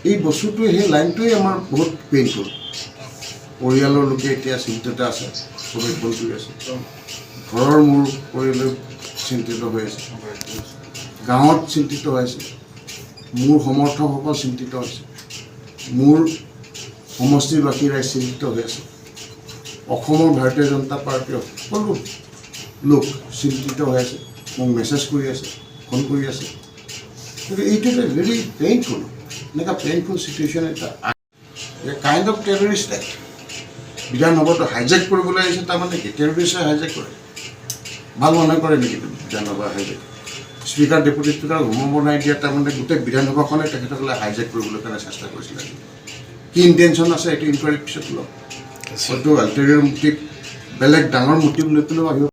এই বস্তুটোৱে সেই লাইনটোৱে আমাৰ বহুত পেইনফুল পৰিয়ালৰ লোকে এতিয়া চিন্তিত আছে চবেই ফোন কৰি আছে ঘৰৰ মোৰ পৰিয়াল চিন্তিত হৈ আছে গাঁৱত চিন্তিত হৈ আছে মোৰ সমৰ্থকসকল চিন্তিত হৈছে মোৰ সমষ্টিবাসী ৰাইজ চিন্তিত হৈ আছে অসমৰ ভাৰতীয় জনতা পাৰ্টীৰ সকলো লোক চিন্তিত হৈ আছে মোক মেছেজ কৰি আছে ফোন কৰি আছে কিন্তু এইটো এটা ভেৰি পেইনফুল এনেকুৱা পেইনফুল চিটুৱেশ্যন এটা কাইণ্ড অফ টেৰৰিষ্ট এক্ট বিধানসভাটো হাইজেক কৰিবলৈ আহিছে তাৰমানে কি টেৰৰিষ্টে হাইজেক কৰে ভাল মানুহে কৰে নেকি Vidhan Sabha hijack speaker deputy speaker home বনাই দিয়া তাৰমানে গোটেই বিধানসভাখনে তেখেতসকলে হাইজেক কৰিবলৈ কাৰণে চেষ্টা কৰিছিলে কি ইণ্টেনশ্যন আছে এইটো ইনকুৱাৰীৰ পিছত লওক হয়তো আল্টেৰিয়ৰ মোটিভ বেলেগ ডাঙৰ মোটিভ লৈ পেলাইও আহিব